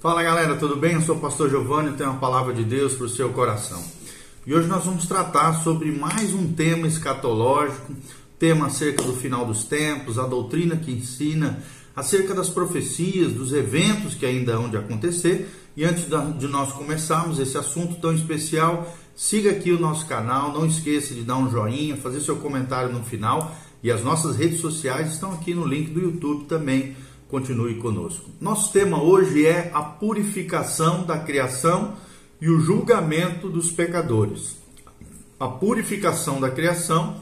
Fala galera, tudo bem? Eu sou o pastor Giovanni e tenho uma palavra de Deus para o seu coração. E hoje nós vamos tratar sobre mais um tema escatológico, tema acerca do final dos tempos, a doutrina que ensina acerca das profecias, dos eventos que ainda hão de acontecer. E antes de nós começarmos esse assunto tão especial, siga aqui o nosso canal, não esqueça de dar um joinha, fazer seu comentário no final. E as nossas redes sociais estão aqui no link do YouTube também. Continue conosco. Nosso tema hoje é a purificação da criação e o julgamento dos pecadores. A purificação da criação,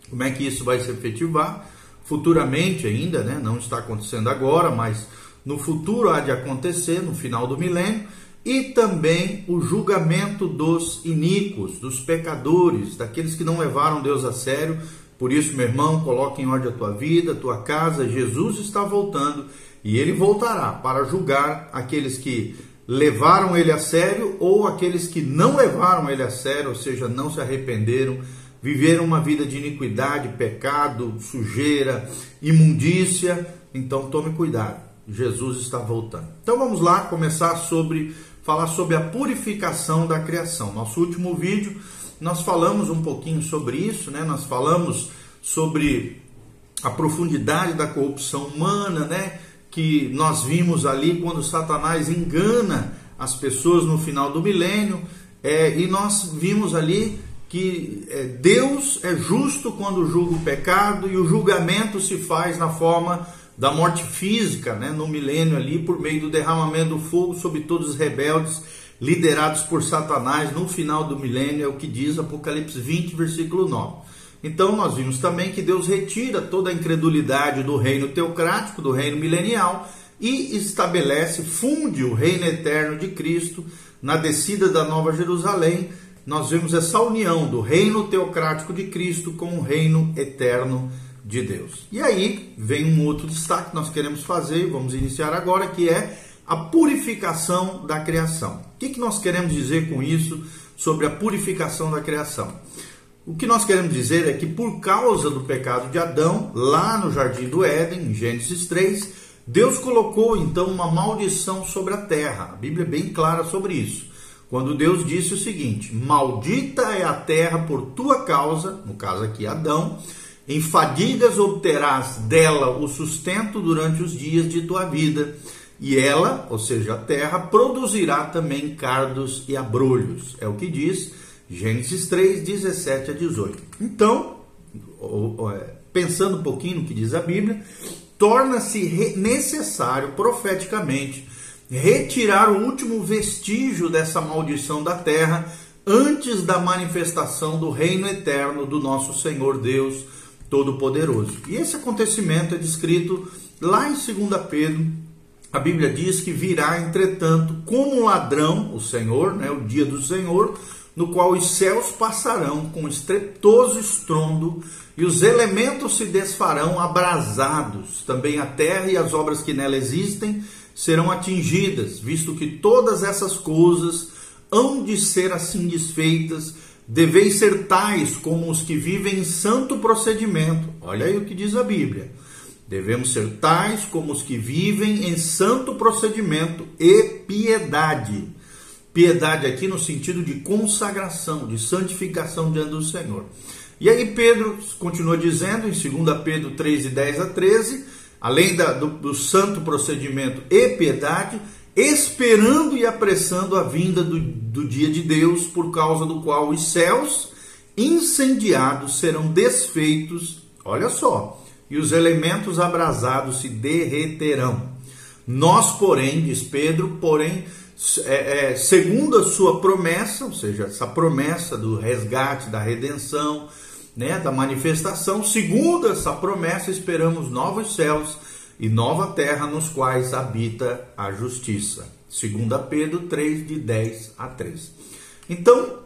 como é que isso vai se efetivar? Futuramente ainda, não está acontecendo agora, mas no futuro há de acontecer, no final do milênio. E também o julgamento dos iníquos, dos pecadores, daqueles que não levaram Deus a sério. Por isso, meu irmão, coloque em ordem a tua vida, a tua casa. Jesus está voltando e ele voltará para julgar aqueles que levaram ele a sério ou aqueles que não levaram ele a sério, ou seja, não se arrependeram, viveram uma vida de iniquidade, pecado, sujeira, imundícia. Então tome cuidado, Jesus está voltando. Então vamos lá falar sobre a purificação da criação. Nosso último vídeo nós falamos um pouquinho sobre isso, nós falamos sobre a profundidade da corrupção humana, que nós vimos ali quando Satanás engana as pessoas no final do milênio, e nós vimos ali que Deus é justo quando julga o pecado e o julgamento se faz na forma da morte física, no milênio ali, por meio do derramamento do fogo sobre todos os rebeldes, liderados por Satanás no final do milênio, é o que diz Apocalipse 20, versículo 9. Então nós vimos também que Deus retira toda a incredulidade do reino teocrático, do reino milenial, e funde o reino eterno de Cristo na descida da Nova Jerusalém. Nós vemos essa união do reino teocrático de Cristo com o reino eterno de Deus. E aí vem um outro destaque que nós queremos fazer, vamos iniciar agora, que é a purificação da criação. O que nós queremos dizer com isso sobre a purificação da criação? O que nós queremos dizer é que por causa do pecado de Adão, lá no Jardim do Éden, em Gênesis 3, Deus colocou então uma maldição sobre a terra. A Bíblia é bem clara sobre isso. Quando Deus disse o seguinte: maldita é a terra por tua causa, no caso aqui Adão, em fadigas obterás dela o sustento durante os dias de tua vida. E ela, ou seja, a terra, produzirá também cardos e abrolhos. É o que diz Gênesis 3, 17 a 18. Então, pensando um pouquinho no que diz a Bíblia, torna-se necessário, profeticamente, retirar o último vestígio dessa maldição da terra antes da manifestação do reino eterno do nosso Senhor Deus Todo-Poderoso. E esse acontecimento é descrito lá em 2 Pedro. A Bíblia diz que virá, entretanto, como um ladrão, o Senhor, o dia do Senhor, no qual os céus passarão com estrepitoso estrondo e os elementos se desfarão abrasados. Também a terra e as obras que nela existem serão atingidas, visto que todas essas coisas hão de ser assim desfeitas. Deveis ser tais como os que vivem em santo procedimento. Olha aí o que diz a Bíblia. Devemos ser tais como os que vivem em santo procedimento e piedade. Piedade aqui no sentido de consagração, de santificação diante do Senhor. E aí Pedro continua dizendo em 2 Pedro 3, de 10 a 13, além do santo procedimento e piedade, esperando e apressando a vinda do dia de Deus, por causa do qual os céus incendiados serão desfeitos, olha só, e os elementos abrasados se derreterão. Nós, porém, diz Pedro, segundo a sua promessa, ou seja, essa promessa do resgate, da redenção, da manifestação, segundo essa promessa, esperamos novos céus e nova terra nos quais habita a justiça. 2 Pedro 3, de 10 a 13. Então,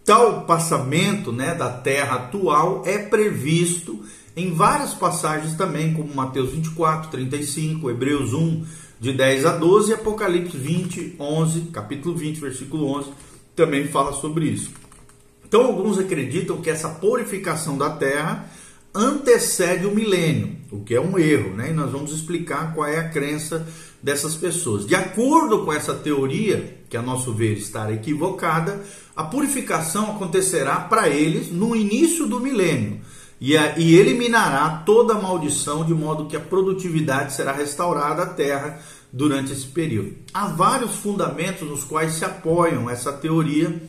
tal passamento da terra atual é previsto em várias passagens também, como Mateus 24, 35, Hebreus 1, de 10 a 12, e Apocalipse 20, 11, capítulo 20, versículo 11, também fala sobre isso. Então, alguns acreditam que essa purificação da terra antecede o milênio, o que é um erro, né? E nós vamos explicar qual é a crença dessas pessoas. De acordo com essa teoria, que a nosso ver está equivocada, a purificação acontecerá para eles no início do milênio e eliminará toda a maldição, de modo que a produtividade será restaurada à terra durante esse período. Há vários fundamentos nos quais se apoiam essa teoria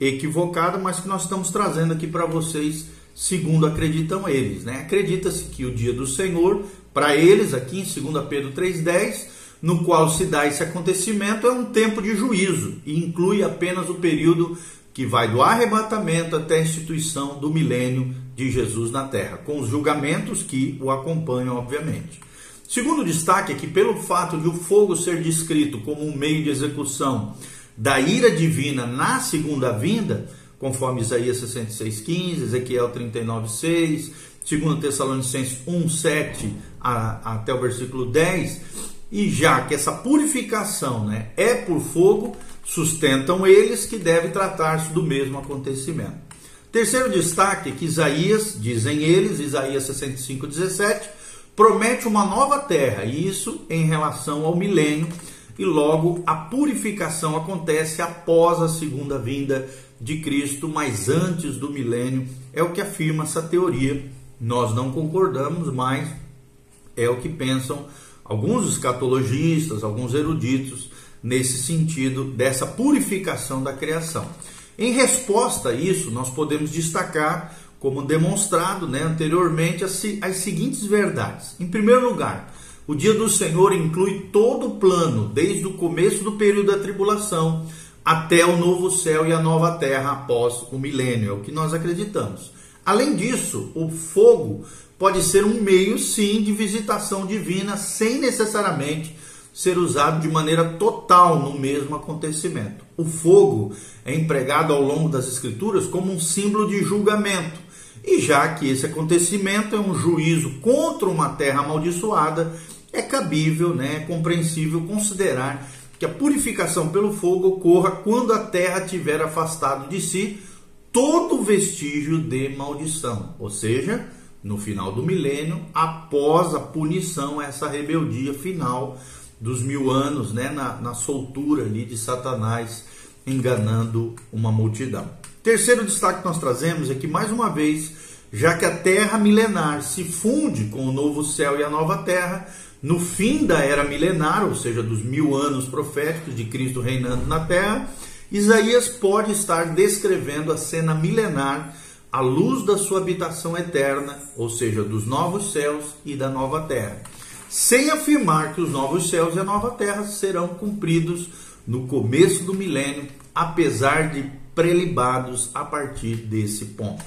equivocada, mas que nós estamos trazendo aqui para vocês, segundo acreditam eles, né? Acredita-se que o dia do Senhor, para eles, aqui em 2 Pedro 3,10, no qual se dá esse acontecimento, é um tempo de juízo e inclui apenas o período que vai do arrebatamento até a instituição do milênio de Jesus na terra, com os julgamentos que o acompanham, obviamente. Segundo destaque é que, pelo fato de o fogo ser descrito como um meio de execução da ira divina na segunda vinda, conforme Isaías 66,15, Ezequiel 39,6, 2 Tessalonicenses 1,7 até o versículo 10, e já que essa purificação, né, é por fogo, sustentam eles que deve tratar-se do mesmo acontecimento. Terceiro destaque é que Isaías, dizem eles, Isaías 65,17, promete uma nova terra, e isso em relação ao milênio, e logo a purificação acontece após a segunda vinda de Cristo, mas antes do milênio, é o que afirma essa teoria. Nós não concordamos, mas é o que pensam alguns escatologistas, alguns eruditos, nesse sentido dessa purificação da criação. Em resposta a isso, nós podemos destacar, como demonstrado, né, anteriormente, as seguintes verdades. Em primeiro lugar, o dia do Senhor inclui todo o plano, desde o começo do período da tribulação até o novo céu e a nova terra após o milênio, é o que nós acreditamos. Além disso, o fogo pode ser um meio, sim, de visitação divina, sem necessariamente ser usado de maneira total no mesmo acontecimento. O fogo é empregado ao longo das Escrituras como um símbolo de julgamento, e já que esse acontecimento é um juízo contra uma terra amaldiçoada, é cabível, né, é compreensível considerar que a purificação pelo fogo ocorra quando a terra tiver afastado de si todo vestígio de maldição, ou seja, no final do milênio, após a punição, essa rebeldia final dos 1000 anos, né, na soltura ali de Satanás, enganando uma multidão. Terceiro destaque que nós trazemos é que, mais uma vez, já que a terra milenar se funde com o novo céu e a nova terra, no fim da era milenar, ou seja, dos 1000 anos proféticos de Cristo reinando na terra, Isaías pode estar descrevendo a cena milenar à luz da sua habitação eterna, ou seja, dos novos céus e da nova terra, sem afirmar que os novos céus e a nova terra serão cumpridos no começo do milênio, apesar de prelibados a partir desse ponto.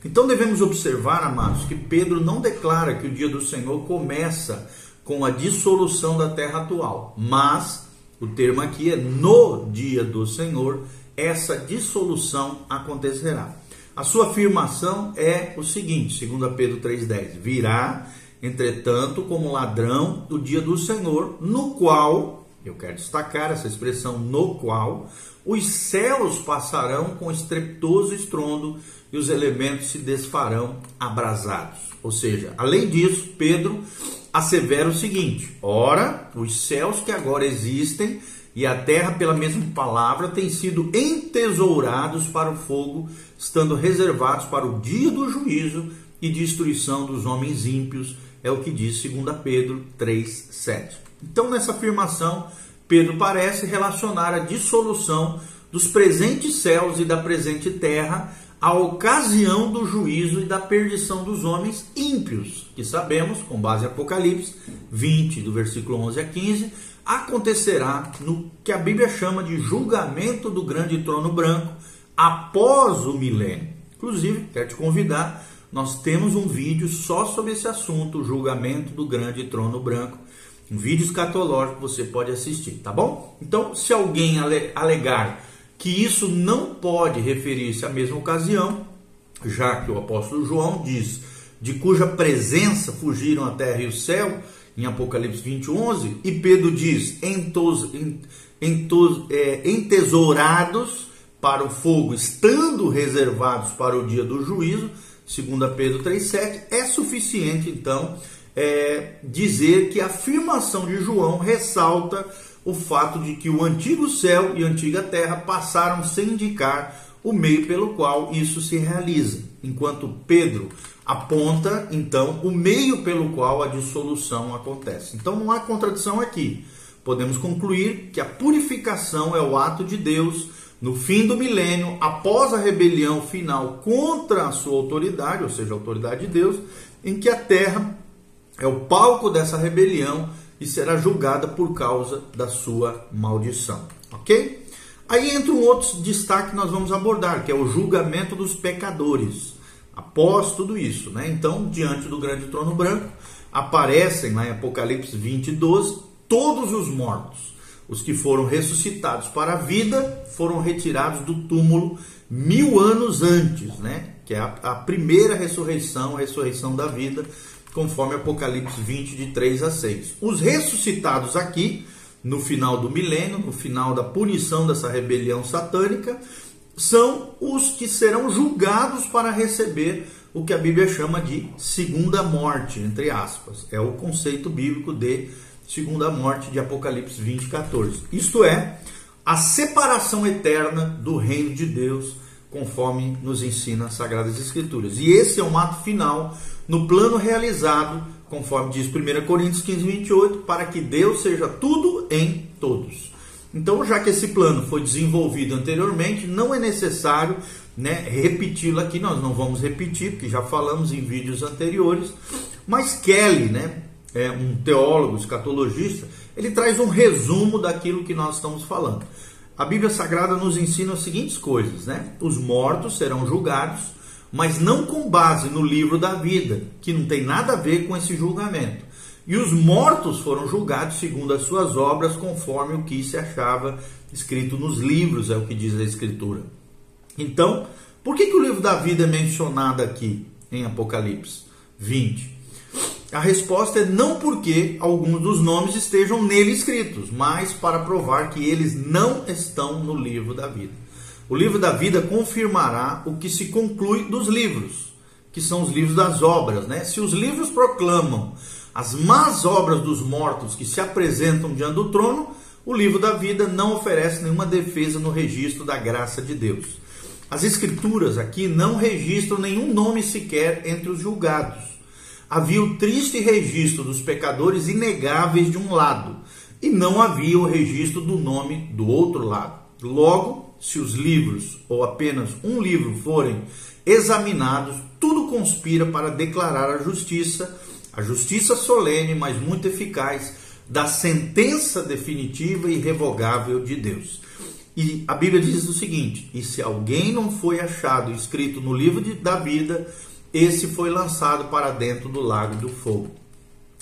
Então devemos observar, amados, que Pedro não declara que o dia do Senhor começa com a dissolução da terra atual, mas o termo aqui é no dia do Senhor, essa dissolução acontecerá. A sua afirmação é o seguinte, 2 Pedro 3,10, virá, entretanto, como ladrão o dia do Senhor, no qual, eu quero destacar essa expressão, no qual, os céus passarão com estrepitoso estrondo e os elementos se desfarão abrasados. Ou seja, além disso, Pedro assevera o seguinte, ora, os céus que agora existem e a terra, pela mesma palavra, têm sido entesourados para o fogo, estando reservados para o dia do juízo e destruição dos homens ímpios, é o que diz 2 Pedro 3,7. Então, nessa afirmação, Pedro parece relacionar a dissolução dos presentes céus e da presente terra à ocasião do juízo e da perdição dos homens ímpios, que sabemos, com base em Apocalipse 20, do versículo 11 a 15, acontecerá no que a Bíblia chama de julgamento do grande trono branco após o milênio. Inclusive, quero te convidar, nós temos um vídeo só sobre esse assunto, o julgamento do grande trono branco, um vídeo escatológico que você pode assistir, tá bom? Então, se alguém alegar que isso não pode referir-se à mesma ocasião, já que o apóstolo João diz, de cuja presença fugiram a terra e o céu, em Apocalipse 20:11, e Pedro diz, entesourados para o fogo, estando reservados para o dia do juízo, 2 Pedro 3,7, é suficiente então dizer que a afirmação de João ressalta o fato de que o antigo céu e a antiga terra passaram sem indicar o meio pelo qual isso se realiza, enquanto Pedro aponta então o meio pelo qual a dissolução acontece. Então não há contradição aqui. Podemos concluir que a purificação é o ato de Deus no fim do milênio, após a rebelião final contra a sua autoridade, ou seja, a autoridade de Deus, em que a terra é o palco dessa rebelião e será julgada por causa da sua maldição. Ok? Aí entra um outro destaque que nós vamos abordar, que é o julgamento dos pecadores. Após tudo isso, né? Então, diante do grande trono branco, aparecem lá em Apocalipse 20:12, todos os mortos, os que foram ressuscitados para a vida, foram retirados do túmulo 1000 anos antes, né? Que é a primeira ressurreição, a ressurreição da vida, conforme Apocalipse 20, de 3-6. Os ressuscitados aqui, no final do milênio, no final da punição dessa rebelião satânica, são os que serão julgados para receber o que a Bíblia chama de segunda morte, entre aspas. É o conceito bíblico de segunda morte de Apocalipse 20:14. Isto é, a separação eterna do reino de Deus, conforme nos ensina as Sagradas Escrituras. E esse é um ato final no plano realizado, conforme diz 1 Coríntios 15:28, para que Deus seja tudo em todos. Então, já que esse plano foi desenvolvido anteriormente, não é necessário, né, repeti-lo aqui. Nós não vamos repetir, porque já falamos em vídeos anteriores. Mas Kelly, né, um teólogo, escatologista, ele traz um resumo daquilo que nós estamos falando. A Bíblia Sagrada nos ensina as seguintes coisas, né? Os mortos serão julgados, mas não com base no livro da vida, que não tem nada a ver com esse julgamento. E os mortos foram julgados segundo as suas obras, conforme o que se achava escrito nos livros, é o que diz a Escritura. Então, por que o livro da vida é mencionado aqui em Apocalipse 20? A resposta é não porque alguns dos nomes estejam nele escritos, mas para provar que eles não estão no livro da vida. O livro da vida confirmará o que se conclui dos livros, que são os livros das obras, né? Se os livros proclamam as más obras dos mortos que se apresentam diante do trono, o livro da vida não oferece nenhuma defesa no registro da graça de Deus. As Escrituras aqui não registram nenhum nome sequer entre os julgados. Havia o triste registro dos pecadores inegáveis de um lado, e não havia o registro do nome do outro lado. Logo, se os livros, ou apenas um livro, forem examinados, tudo conspira para declarar a justiça solene, mas muito eficaz, da sentença definitiva e irrevogável de Deus. E a Bíblia diz o seguinte: e se alguém não foi achado escrito no livro da vida, esse foi lançado para dentro do lago do fogo.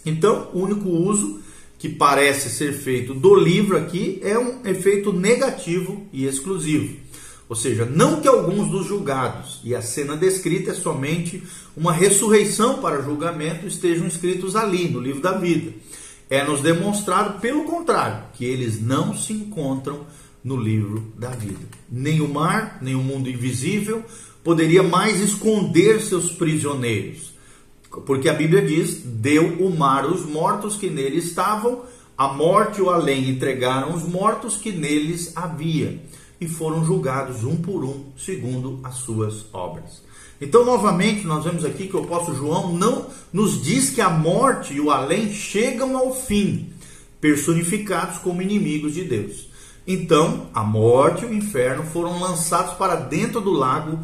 Então, o único uso que parece ser feito do livro aqui é um efeito negativo e exclusivo. Ou seja, não que alguns dos julgados, e a cena descrita é somente uma ressurreição para julgamento, estejam escritos ali no livro da vida. É nos demonstrado, pelo contrário, que eles não se encontram no livro da vida. Nem o mar, nem o mundo invisível poderia mais esconder seus prisioneiros. Porque a Bíblia diz: deu o mar os mortos que nele estavam, a morte e o além entregaram os mortos que neles havia, e foram julgados um por um, segundo as suas obras. Então, novamente, nós vemos aqui que o apóstolo João não nos diz que a morte e o além chegam ao fim, personificados como inimigos de Deus. Então, a morte e o inferno foram lançados para dentro do lago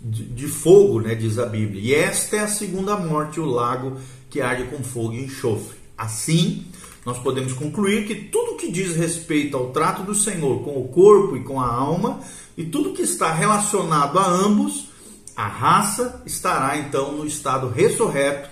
de fogo, né, diz a Bíblia. E esta é a segunda morte, o lago que arde com fogo e enxofre. Assim, nós podemos concluir que tudo que diz respeito ao trato do Senhor com o corpo e com a alma, e tudo que está relacionado a ambos, a raça estará então no estado ressurreto,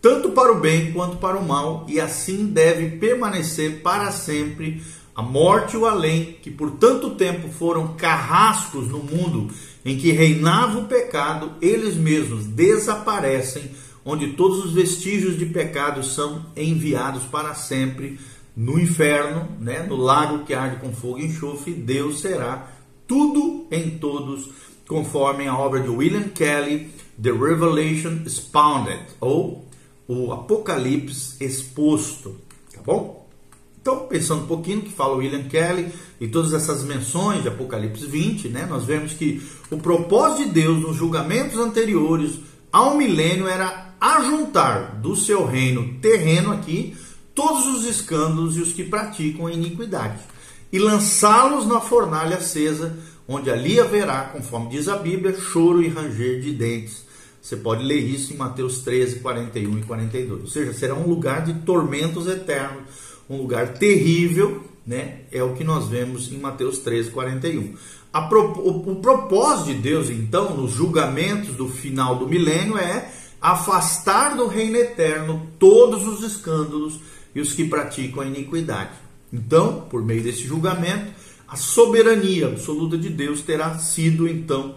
tanto para o bem quanto para o mal, e assim deve permanecer para sempre. A morte e o além, que por tanto tempo foram carrascos no mundo em que reinava o pecado, eles mesmos desaparecem, onde todos os vestígios de pecado são enviados para sempre no inferno, né, no lago que arde com fogo e enxofre. Deus será tudo em todos, conforme a obra de William Kelly, The Revelation Expounded, ou o Apocalipse exposto, tá bom? Então, pensando um pouquinho que fala William Kelly e todas essas menções de Apocalipse 20, né, nós vemos que o propósito de Deus nos julgamentos anteriores ao milênio era ajuntar do seu reino terreno aqui todos os escândalos e os que praticam a iniquidade e lançá-los na fornalha acesa, onde ali haverá, conforme diz a Bíblia, choro e ranger de dentes. Você pode ler isso em Mateus 13, 41 e 42. Ou seja, será um lugar de tormentos eternos, um lugar terrível, né? É o que nós vemos em Mateus 13, 41. O propósito de Deus, então, nos julgamentos do final do milênio é afastar do reino eterno todos os escândalos e os que praticam a iniquidade. Então, por meio desse julgamento, a soberania absoluta de Deus terá sido, então,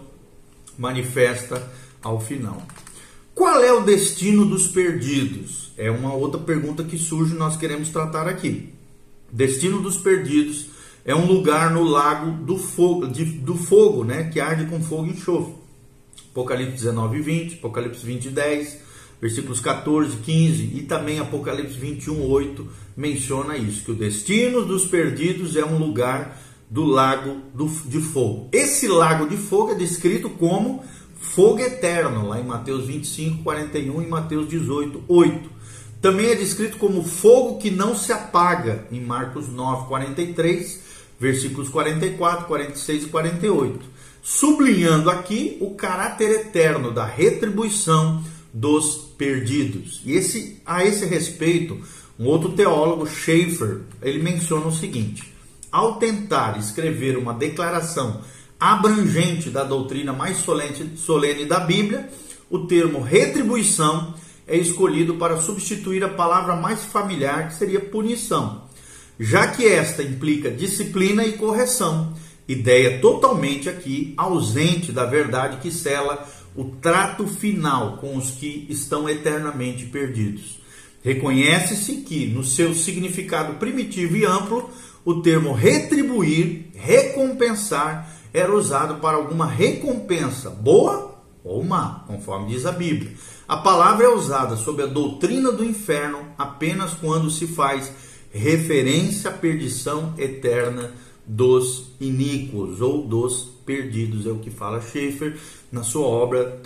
manifesta ao final. Qual é o destino dos perdidos? É uma outra pergunta que surge e nós queremos tratar aqui. Destino dos perdidos é um lugar no lago do fogo, né, que arde com fogo e enxofre. Apocalipse 19 e 20, Apocalipse 20 e 10, versículos 14 e 15 e também Apocalipse 21, 8 menciona isso, que o destino dos perdidos é um lugar do lago de fogo. Esse lago de fogo é descrito como fogo eterno, lá em Mateus 25, 41 e Mateus 18, 8. Também é descrito como fogo que não se apaga, em Marcos 9, 43, versículos 44, 46 e 48. Sublinhando aqui o caráter eterno da retribuição dos perdidos. E a esse respeito, um outro teólogo, Schaeffer, ele menciona o seguinte: ao tentar escrever uma declaração abrangente da doutrina mais solene da Bíblia, o termo retribuição é escolhido para substituir a palavra mais familiar, que seria punição, já que esta implica disciplina e correção, ideia totalmente aqui ausente da verdade que sela o trato final com os que estão eternamente perdidos. Reconhece-se que, no seu significado primitivo e amplo, o termo retribuir, recompensar, era usado para alguma recompensa, boa ou má, conforme diz a Bíblia. A palavra é usada sob a doutrina do inferno apenas quando se faz referência à perdição eterna dos iníquos ou dos perdidos, é o que fala Schaeffer na sua obra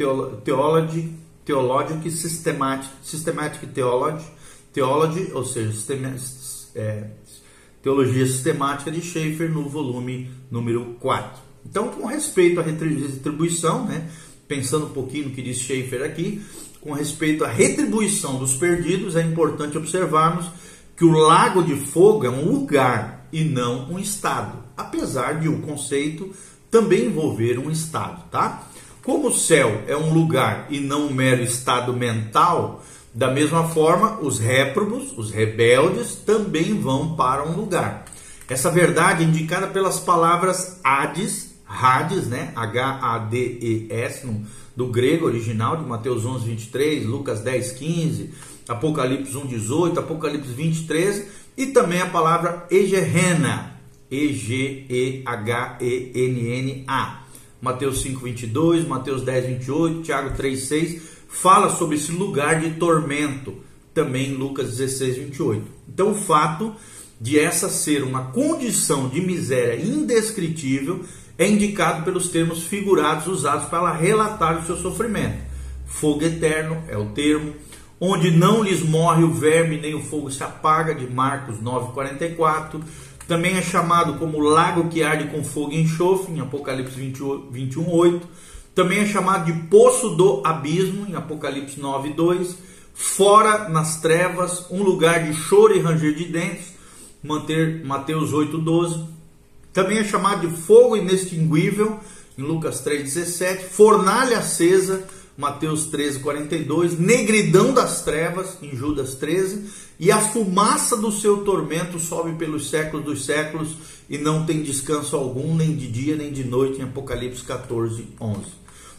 Theologic Systematic Theology, ou seja, Teologia Sistemática de Schaeffer, no volume número 4. Então, com respeito à retribuição, né, pensando um pouquinho no que diz Schaeffer aqui, com respeito à retribuição dos perdidos, é importante observarmos que o lago de fogo é um lugar e não um estado, apesar de o conceito também envolver um estado, tá? Como o céu é um lugar e não um mero estado mental, da mesma forma, os réprobos, os rebeldes, também vão para um lugar. Essa verdade é indicada pelas palavras Hades, né? H-A-D-E-S, do grego original, de Mateus 11, 23, Lucas 10, 15, Apocalipse 1, 18, Apocalipse 20, 13, e também a palavra Egehenna, E-G-E-H-E-N-N-A, Mateus 5, 22, Mateus 10, 28, Tiago 3, 6, fala sobre esse lugar de tormento, também em Lucas 16, 28. Então, o fato de essa ser uma condição de miséria indescritível é indicado pelos termos figurados usados para relatar o seu sofrimento. Fogo eterno é o termo, onde não lhes morre o verme nem o fogo se apaga, de Marcos 9, 44. Também é chamado como lago que arde com fogo e enxofre, em Apocalipse 21, 8. Também é chamado de poço do abismo, em Apocalipse 9, 2. Fora nas trevas, um lugar de choro e ranger de dentes, Mateus 8, 12. Também é chamado de fogo inextinguível, em Lucas 3, 17. Fornalha acesa, Mateus 13, 42. Negridão das trevas, em Judas 13. E a fumaça do seu tormento sobe pelos séculos dos séculos e não tem descanso algum, nem de dia nem de noite, em Apocalipse 14, 11.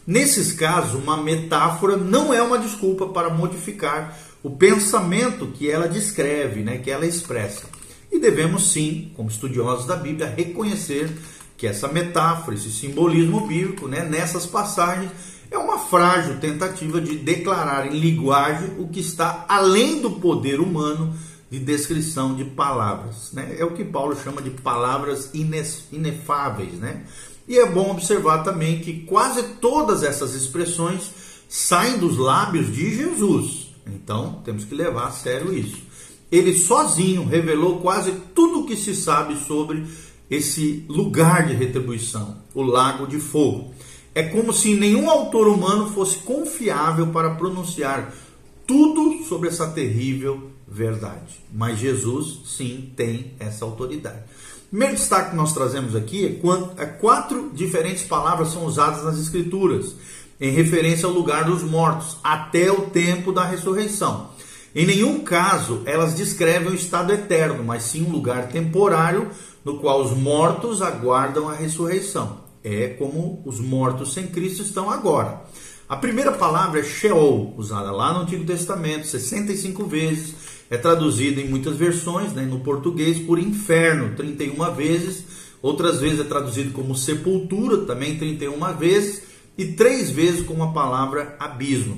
Nesses casos, uma metáfora não é uma desculpa para modificar o pensamento que ela descreve, né, que ela expressa. E devemos sim, como estudiosos da Bíblia, reconhecer que essa metáfora, esse simbolismo bíblico, né, nessas passagens, é uma frágil tentativa de declarar em linguagem o que está além do poder humano de descrição de palavras, né? É o que Paulo chama de palavras inefáveis, né? E é bom observar também que quase todas essas expressões saem dos lábios de Jesus. Então, temos que levar a sério isso. Ele sozinho revelou quase tudo o que se sabe sobre esse lugar de retribuição, o lago de fogo. É como se nenhum autor humano fosse confiável para pronunciar tudo sobre essa terrível verdade. Mas Jesus, sim, tem essa autoridade. O primeiro destaque que nós trazemos aqui é 4 diferentes palavras são usadas nas Escrituras, em referência ao lugar dos mortos, até o tempo da ressurreição. Em nenhum caso elas descrevem o estado eterno, mas sim um lugar temporário no qual os mortos aguardam a ressurreição. É como os mortos sem Cristo estão agora. A primeira palavra é Sheol, usada lá no Antigo Testamento 65 vezes, é traduzida em muitas versões, né, no português por inferno 31 vezes, outras vezes é traduzido como sepultura, também 31 vezes, e 3 vezes com a palavra abismo.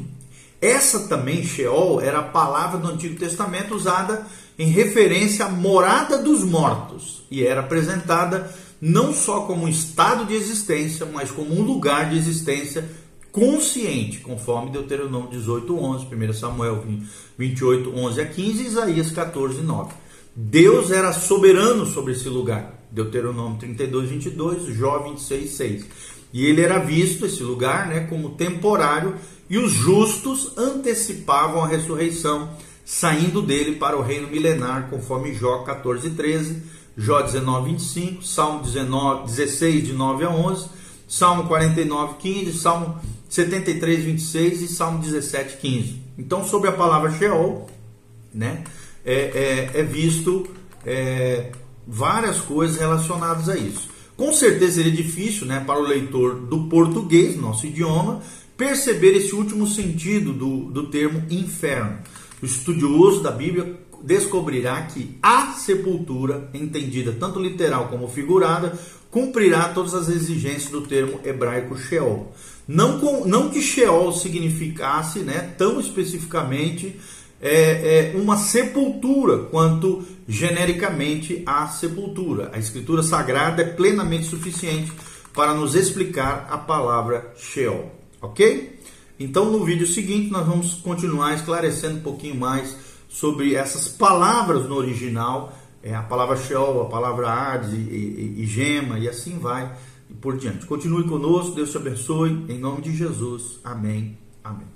Essa também, Sheol, era a palavra do Antigo Testamento usada em referência à morada dos mortos, e era apresentada não só como um estado de existência, mas como um lugar de existência consciente, conforme Deuteronômio 18:11, 1 Samuel 28:11-15 e Isaías 14:9. Deus era soberano sobre esse lugar, Deuteronômio 32:22, Jó 26:6. E ele era visto, esse lugar, né, como temporário, e os justos antecipavam a ressurreição, saindo dele para o reino milenar, conforme Jó 14:13, Jó 19:25, Salmo 16, de 9 a 11, Salmo 49:15, Salmo 73:26 e Salmo 17:15. Então, sobre a palavra Sheol, né, é visto várias coisas relacionadas a isso. Com certeza seria difícil, né, para o leitor do português, nosso idioma, perceber esse último sentido do termo inferno. O estudioso da Bíblia descobrirá que a sepultura, entendida tanto literal como figurada, cumprirá todas as exigências do termo hebraico Sheol. Não que Sheol significasse, né, tão especificamente uma sepultura, quanto genericamente a sepultura. A Escritura Sagrada é plenamente suficiente para nos explicar a palavra Sheol, ok? Então, no vídeo seguinte, nós vamos continuar esclarecendo um pouquinho mais sobre essas palavras no original, a palavra Sheol, a palavra Hades e Gema, e assim vai, e por diante. Continue conosco, Deus te abençoe, em nome de Jesus. Amém. Amém.